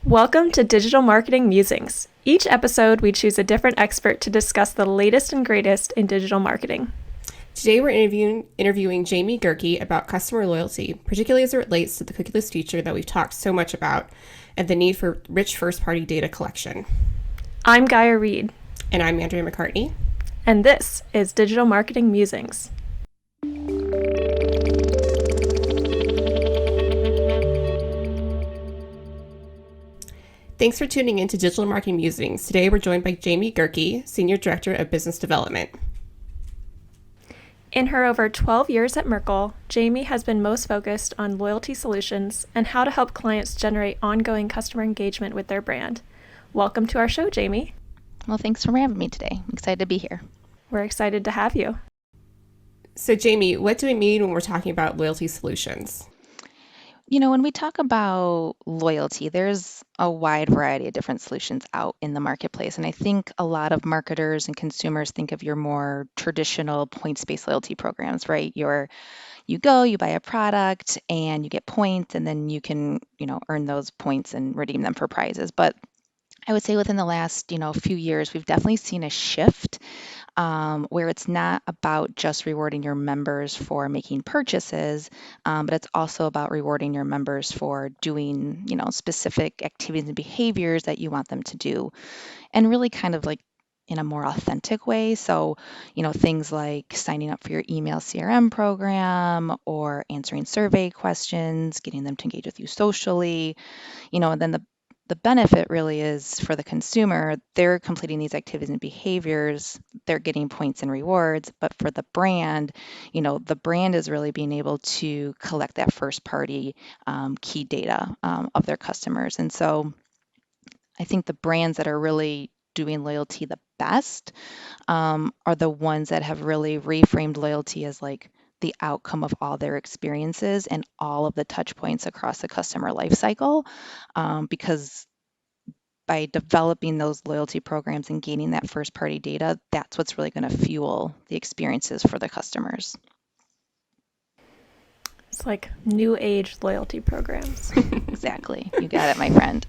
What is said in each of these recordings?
Welcome to Digital Marketing Musings. Each episode, we choose a different expert to discuss the latest and greatest in digital marketing. Today, we're interviewing Jayme Gehrke about customer loyalty, particularly as it relates to the cookieless future that we've talked so much about and the need for rich first-party data collection. I'm Gaia Reed. And I'm Andrea McCartney. And this is Digital Marketing Musings. Thanks for tuning in to Digital Marketing Musings. Today, we're joined by Jayme Gehrke, Senior Director of Business Development. In her over 12 years at Merkle, Jayme has been most focused on loyalty solutions and how to help clients generate ongoing customer engagement with their brand. Welcome to our show, Jayme. Well, thanks for having me today. I'm excited to be here. We're excited to have you. So, Jayme, what do we mean when we're talking about loyalty solutions? When we talk about loyalty, there's a wide variety of different solutions out in the marketplace. And I think a lot of marketers and consumers think of your more traditional points-based loyalty programs, right? You go, you buy a product, and you get points, and then you can, earn those points and redeem them for prizes. But I would say within the last, few years, we've definitely seen a shift where it's not about just rewarding your members for making purchases, but it's also about rewarding your members for doing, specific activities and behaviors that you want them to do, and really kind of like in a more authentic way. So, things like signing up for your email CRM program or answering survey questions, getting them to engage with you socially, and then the benefit really is for the consumer, they're completing these activities and behaviors, they're getting points and rewards, but for the brand, the brand is really being able to collect that first party key data of their customers. And so I think the brands that are really doing loyalty the best are the ones that have really reframed loyalty as like the outcome of all their experiences and all of the touch points across the customer life cycle, because by developing those loyalty programs and gaining that first party data, that's what's really going to fuel the experiences for the customers. It's like new age loyalty programs. Exactly. You got it, my friend.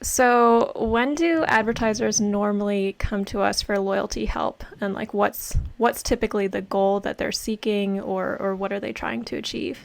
So when do advertisers normally come to us for loyalty help? And like what's typically the goal that they're seeking, or what are they trying to achieve?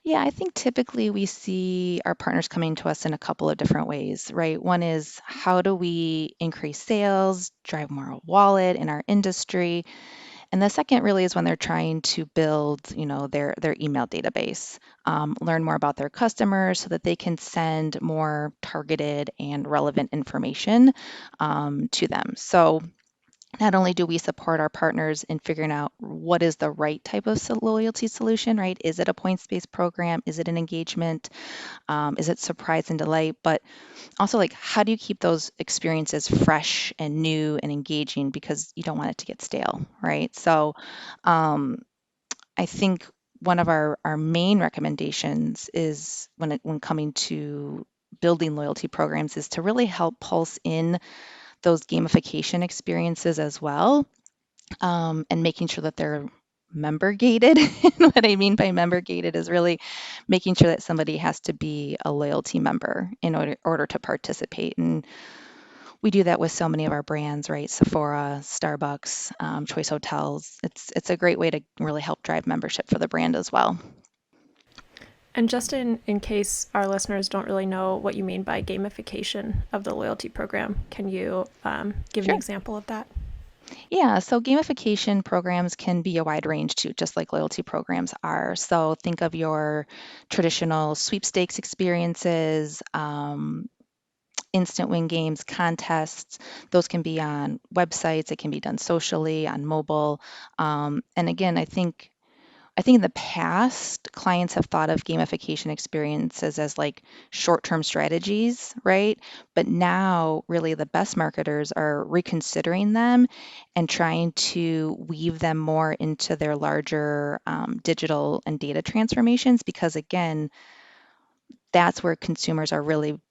Yeah, I think typically we see our partners coming to us in a couple of different ways, right? One is how do we increase sales, drive more wallet in our industry? And the second really is when they're trying to build, their email database, learn more about their customers so that they can send more targeted and relevant information to them. So not only do we support our partners in figuring out what is the right type of loyalty solution, right? Is it a points-based program? Is it an engagement? Is it surprise and delight? But also, like, how do you keep those experiences fresh and new and engaging, because you don't want it to get stale, right? So I think one of our main recommendations is when coming to building loyalty programs is to really help pulse in those gamification experiences as well, and making sure that they're member gated. And what I mean by member gated is really making sure that somebody has to be a loyalty member in order to participate. And we do that with so many of our brands, right? Sephora, Starbucks, Choice Hotels. It's a great way to really help drive membership for the brand as well. And just in case our listeners don't really know what you mean by gamification of the loyalty program, can you give an Sure. example of that? Yeah, so gamification programs can be a wide range too, just like loyalty programs are. So think of your traditional sweepstakes experiences, instant win games, contests. Those can be on websites, it can be done socially, on mobile. And again, I think in the past, clients have thought of gamification experiences as like short-term strategies, right? But now, really, the best marketers are reconsidering them and trying to weave them more into their larger digital and data transformations, because again, that's where consumers are really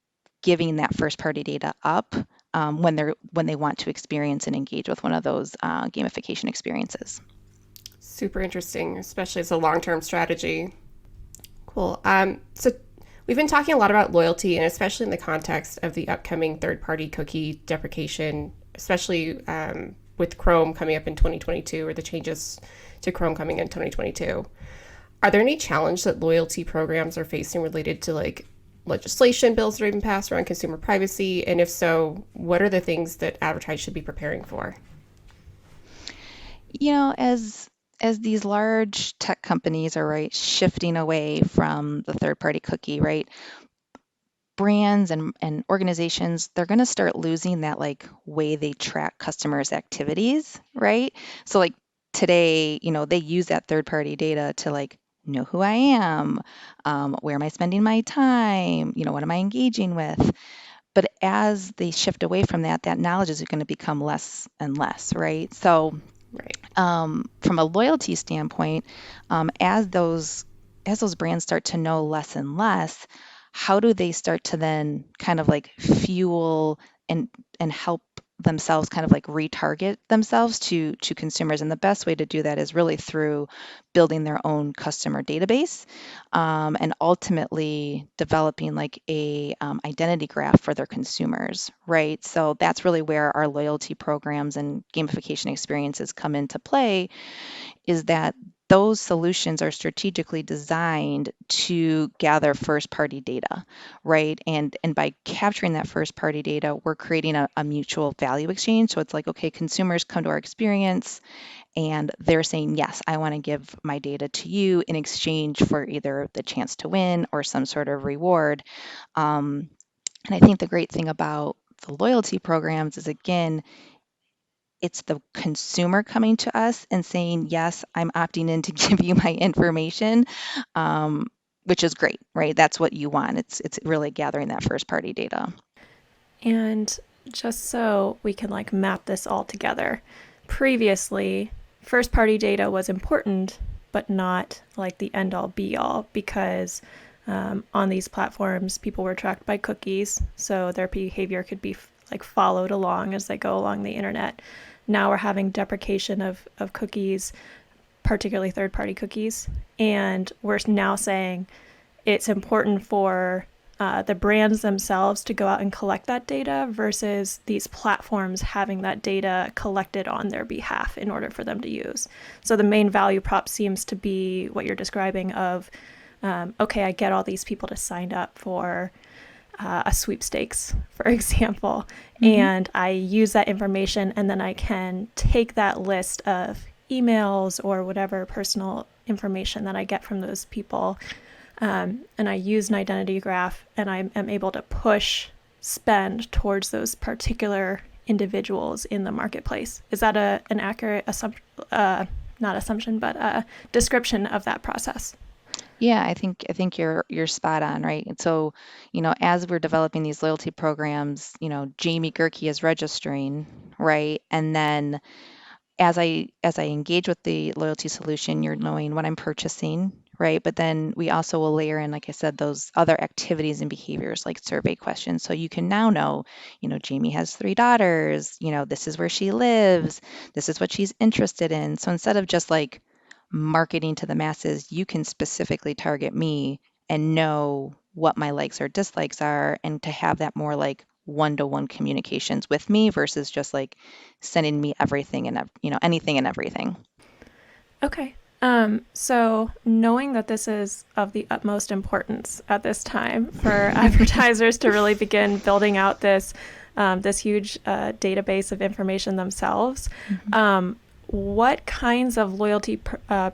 giving that first-party data up when they want to experience and engage with one of those gamification experiences. Super interesting, especially as a long-term strategy. Cool. So We've been talking a lot about loyalty, and especially in the context of the upcoming third-party cookie deprecation, especially with Chrome coming up in 2022, or the changes to Chrome coming in 2022. Are there any challenges that loyalty programs are facing related to like legislation bills that are even passed around consumer privacy? And if so, what are the things that advertisers should be preparing for? As these large tech companies are shifting away from the third-party cookie, brands and organizations, they're going to start losing that way they track customers' activities, right? So today, they use that third-party data to know who I am, where am I spending my time, what am I engaging with? But as they shift away from that, that knowledge is going to become less and less, right? So Right. from a loyalty standpoint, as those brands start to know less and less, how do they start to then kind of fuel and help themselves kind of retarget themselves to consumers? And the best way to do that is really through building their own customer database, and ultimately developing a identity graph for their consumers, right? So that's really where our loyalty programs and gamification experiences come into play, is that those solutions are strategically designed to gather first party data, right? And by capturing that first party data, we're creating a mutual value exchange. So it's okay, consumers come to our experience and they're saying, yes, I want to give my data to you in exchange for either the chance to win or some sort of reward. And I think the great thing about the loyalty programs is, again, it's the consumer coming to us and saying, yes, I'm opting in to give you my information, which is great, right? That's what you want. It's really gathering that first party data. And just so we can map this all together, previously, first party data was important, but not the end all be all, because on these platforms, people were tracked by cookies, so their behavior could be followed along as they go along the internet. Now we're having deprecation of cookies, particularly third-party cookies, and we're now saying it's important for the brands themselves to go out and collect that data versus these platforms having that data collected on their behalf in order for them to use. So the main value prop seems to be what you're describing of, okay, I get all these people to sign up for a sweepstakes, for example, and I use that information, and then I can take that list of emails or whatever personal information that I get from those people, and I use an identity graph, and I am able to push spend towards those particular individuals in the marketplace. Is that an accurate not assumption, but a description of that process? Yeah, I think you're spot on, right? And so, as we're developing these loyalty programs, Jayme Gehrke is registering, right? And then as I engage with the loyalty solution, you're knowing what I'm purchasing, right? But then we also will layer in, like I said, those other activities and behaviors like survey questions. So you can now know, Jayme has 3 daughters, this is where she lives, this is what she's interested in. So instead of just marketing to the masses, you can specifically target me and know what my likes or dislikes are, and to have that more one-to-one communications with me versus just sending me everything and anything and everything. Okay. So knowing that this is of the utmost importance at this time for advertisers to really begin building out this huge database of information themselves, what kinds of loyalty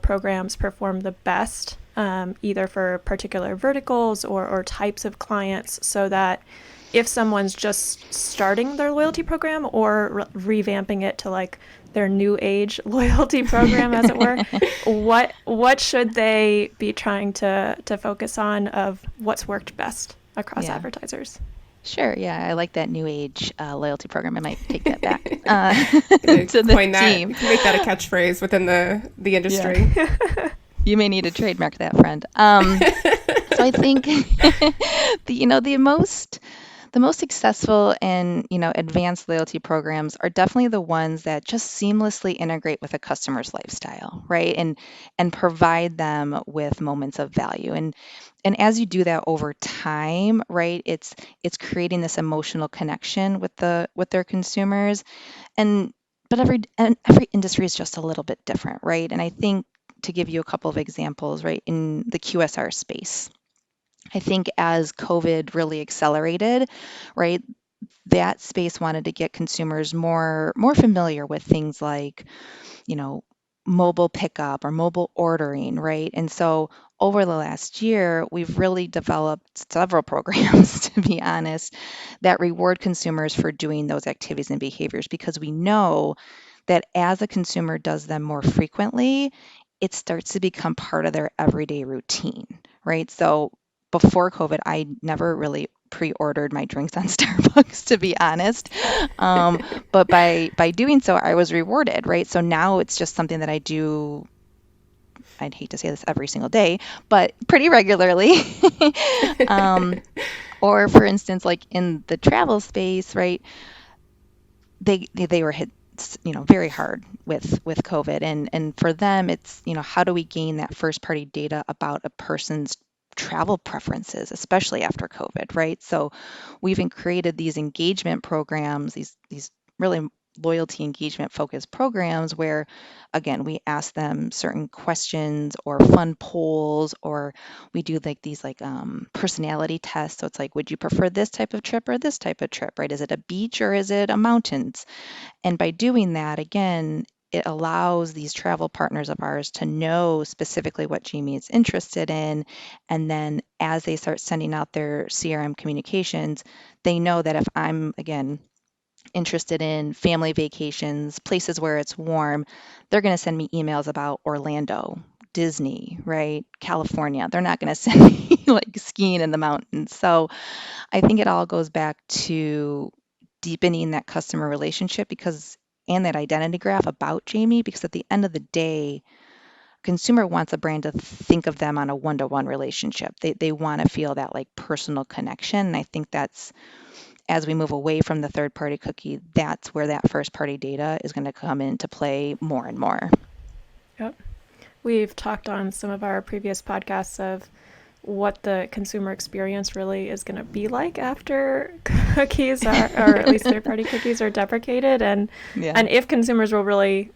programs perform the best, either for particular verticals or types of clients, so that if someone's just starting their loyalty program or revamping it to their new age loyalty program, as it were, what should they be trying to focus on of what's worked best across advertisers? Sure. Yeah, I like that new age loyalty program. I might take that back to the team. You can make that a catchphrase within the industry. Yeah. You may need to trademark that, friend. So I think the The most successful and, advanced loyalty programs are definitely the ones that just seamlessly integrate with a customer's lifestyle, right? And provide them with moments of value. And as you do that over time, right, it's creating this emotional connection with their consumers. And but every industry is just a little bit different, right? And I think to give you a couple of examples, right, in the QSR space, I think as COVID really accelerated, right, that space wanted to get consumers more familiar with things like, you know, mobile pickup or mobile ordering, right? And so over the last year, we've really developed several programs, to be honest, that reward consumers for doing those activities and behaviors because we know that as a consumer does them more frequently, it starts to become part of their everyday routine, right? So before COVID, I never really pre-ordered my drinks on Starbucks, to be honest. But by doing so, I was rewarded, right? So now it's just something that I do. I'd hate to say this every single day, but pretty regularly. um, or for instance, like in the travel space, right? They were hit, very hard with COVID, and for them, it's, how do we gain that first party data about a person's travel preferences, especially after COVID, right? So we've created these engagement programs, these really loyalty engagement focused programs where, again, we ask them certain questions or fun polls, or we do like these personality tests. So it's like, would you prefer this type of trip or this type of trip, right? Is it a beach or is it a mountains? And by doing that, again, it allows these travel partners of ours to know specifically what Jayme is interested in. And then as they start sending out their CRM communications, they know that if I'm, again, interested in family vacations, places where it's warm, they're going to send me emails about Orlando, Disney, right? California. They're not going to send me like skiing in the mountains. So I think it all goes back to deepening that customer relationship and that identity graph about Jayme, because at the end of the day, consumer wants a brand to think of them on a one-to-one relationship. They want to feel that like personal connection. And I think that's, as we move away from the third party cookie, that's where that first party data is going to come into play more and more. Yep. We've talked on some of our previous podcasts of what the consumer experience really is going to be like after cookies are, or at least third-party cookies are deprecated, and Yeah. if consumers will really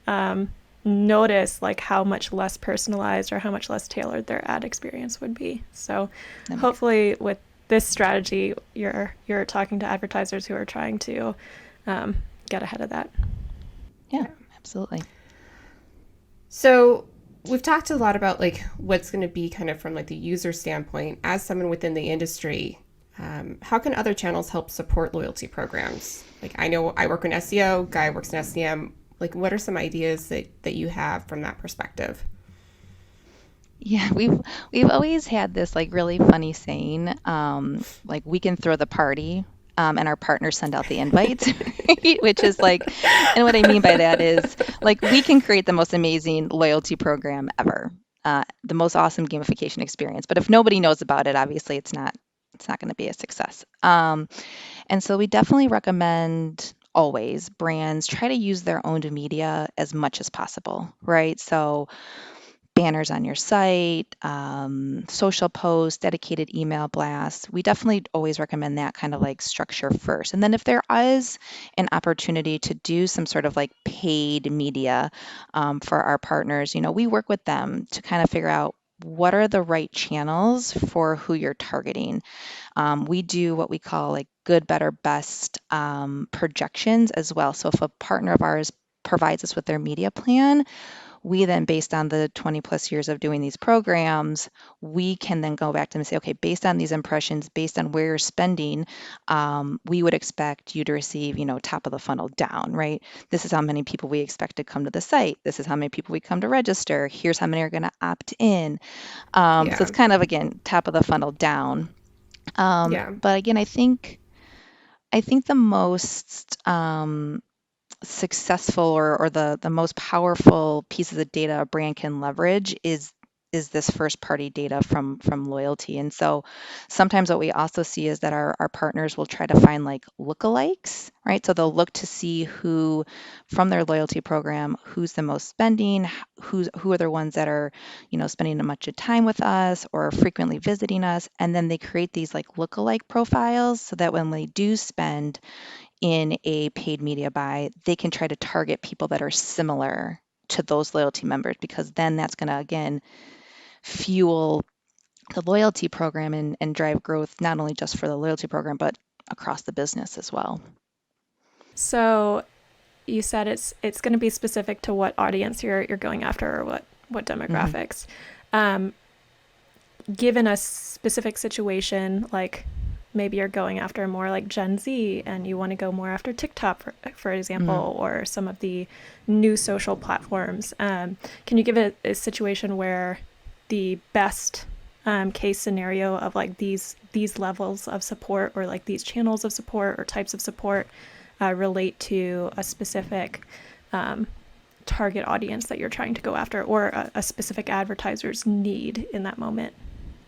notice like how much less personalized or how much less tailored their ad experience would be. So hopefully with this strategy, you're talking to advertisers who are trying to get ahead of that. Yeah, absolutely. So we've talked a lot about like what's going to be kind of from like the user standpoint. As someone within the industry, how can other channels help support loyalty programs? Like I know I work in SEO, Gaia works in SEM. Like what are some ideas that you have from that perspective? Yeah, we've always had this like really funny saying, like we can throw the party, and our partners send out the invites, right? Which is like, and what I mean by that is like we can create the most amazing loyalty program ever, the most awesome gamification experience. But if nobody knows about it, obviously it's not going to be a success. And so we definitely recommend always brands try to use their owned media as much as possible, right? So banners on your site, social posts, dedicated email blasts. We definitely always recommend that kind of like structure first. And then if there is an opportunity to do some sort of like paid media for our partners, we work with them to kind of figure out what are the right channels for who you're targeting. We do what we call like good, better, best projections as well. So if a partner of ours provides us with their media plan, we then, based on the 20 plus years of doing these programs, we can then go back to them and say, okay, based on these impressions, based on where you're spending, we would expect you to receive, top of the funnel down, right? This is how many people we expect to come to the site. This is how many people we come to register. Here's how many are going to opt in. So Yeah. it's kind of, again, top of the funnel down. Yeah. But again, I think the most successful or the most powerful pieces of data a brand can leverage is is this first party data from loyalty. And so sometimes what we also see is that our partners will try to find like lookalikes, right? So they'll look to see who from their loyalty program, who's the most spending, who are the ones that are, spending a much of time with us or frequently visiting us. And then they create these like lookalike profiles so that when they do spend in a paid media buy, they can try to target people that are similar to those loyalty members, because then that's going to again fuel the loyalty program and drive growth not only just for the loyalty program but across the business as well. So you said it's going to be specific to what audience you're going after, or what demographics. Given a specific situation, like maybe you're going after more like Gen Z and you want to go more after TikTok, for example, or some of the new social platforms. Can you give a situation where the best case scenario of like these levels of support, or like these channels of support or types of support relate to a specific target audience that you're trying to go after, or a specific advertiser's need in that moment?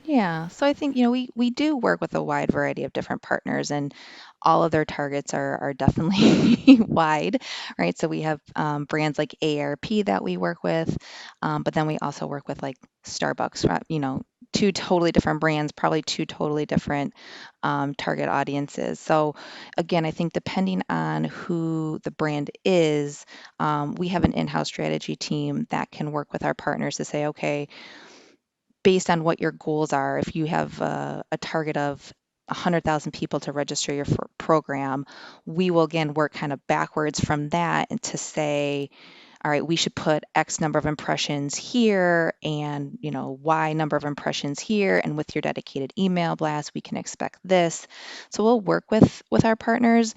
Yeah, so I think, we do work with a wide variety of different partners, and all of their targets are definitely wide, right? So we have brands like ARP that we work with, but then we also work with like Starbucks, right? Two totally different brands, probably two totally different target audiences. So again, I think depending on who the brand is, we have an in-house strategy team that can work with our partners to say, okay, based on what your goals are, if you have a target of 100,000 people to register your program, we will again work kind of backwards from that and to say, all right, we should put X number of impressions here and, Y number of impressions here. And with your dedicated email blast, we can expect this. So we'll work with our partners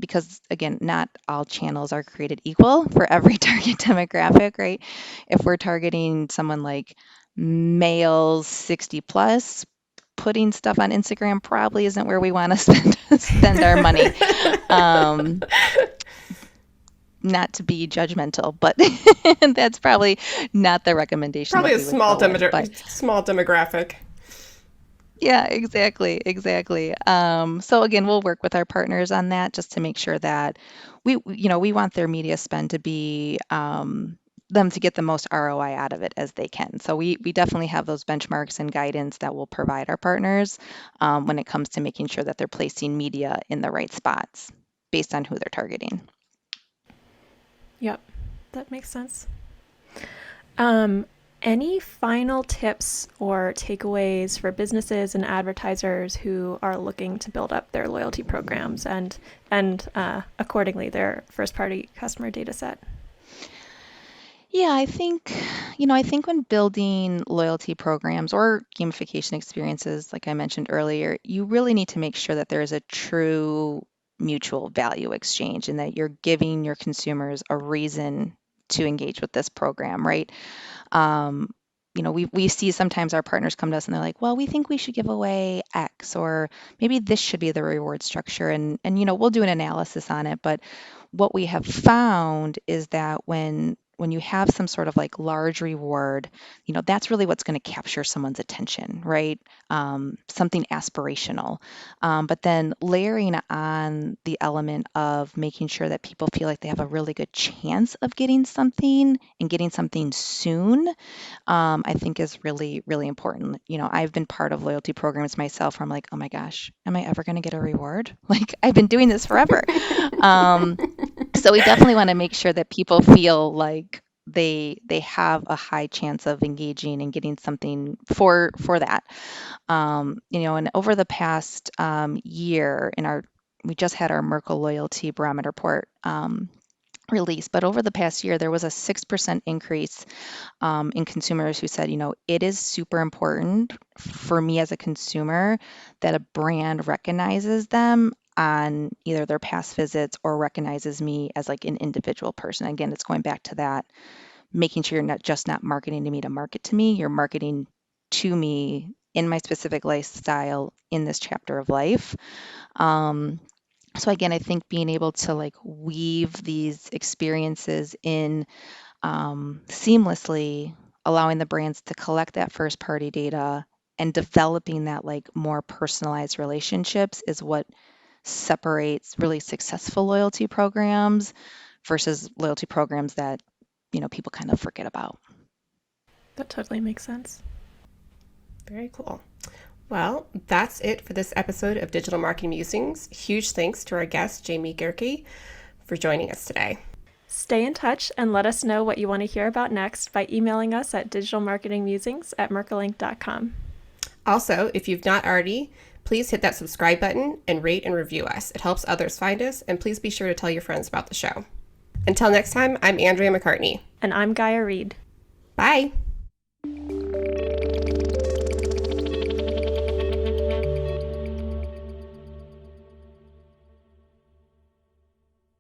because, again, not all channels are created equal for every target demographic, right? If we're targeting someone like males 60 plus, putting stuff on Instagram probably isn't where we want to spend our money. Not to be judgmental, but that's probably not the recommendation Probably that a we would go with. But small demographic. yeah, exactly. So again, we'll work with our partners on that just to make sure that we want their media spend to be them to get the most ROI out of it as they can. So we definitely have those benchmarks and guidance that we'll provide our partners when it comes to making sure that they're placing media in the right spots based on who they're targeting. Yep, that makes sense. Um, any final tips or takeaways for businesses and advertisers who are looking to build up their loyalty programs and accordingly their first party customer data set? Yeah, I think when building loyalty programs or gamification experiences, like I mentioned earlier, you really need to make sure that there is a true mutual value exchange and that you're giving your consumers a reason to engage with this program, right? Um, we see sometimes our partners come to us and they're like, well, we think we should give away X, or maybe this should be the reward structure. And we'll do an analysis on it. But what we have found is that when you have some sort of like large reward, that's really what's going to capture someone's attention, right? Something aspirational. But then layering on the element of making sure that people feel like they have a really good chance of getting something and getting something soon, I think is really, really important. I've been part of loyalty programs myself where I'm like, oh my gosh, am I ever going to get a reward? Like, I've been doing this forever. Um, so we definitely want to make sure that people feel like they have a high chance of engaging and getting something for that. And over the past year, we just had our Merkle loyalty barometer report release, but over the past year, there was a 6% increase in consumers who said, it is super important for me as a consumer that a brand recognizes them on either their past visits or recognizes me as like an individual person. Again, it's going back to that, making sure you're not marketing to me to market to me, you're marketing to me in my specific lifestyle in this chapter of life. So again, I think being able to like weave these experiences in seamlessly allowing the brands to collect that first party data and developing that like more personalized relationships is what separates really successful loyalty programs versus loyalty programs that, people kind of forget about. That totally makes sense. Very cool. Well, that's it for this episode of Digital Marketing Musings. Huge thanks to our guest, Jayme Gehrke, for joining us today. Stay in touch and let us know what you want to hear about next by emailing us at digitalmarketingmusings@merkleinc.com. Also, if you've not already, please hit that subscribe button and rate and review us. It helps others find us, and please be sure to tell your friends about the show. Until next time, I'm Andrea McCartney. And I'm Gaia Reed. Bye.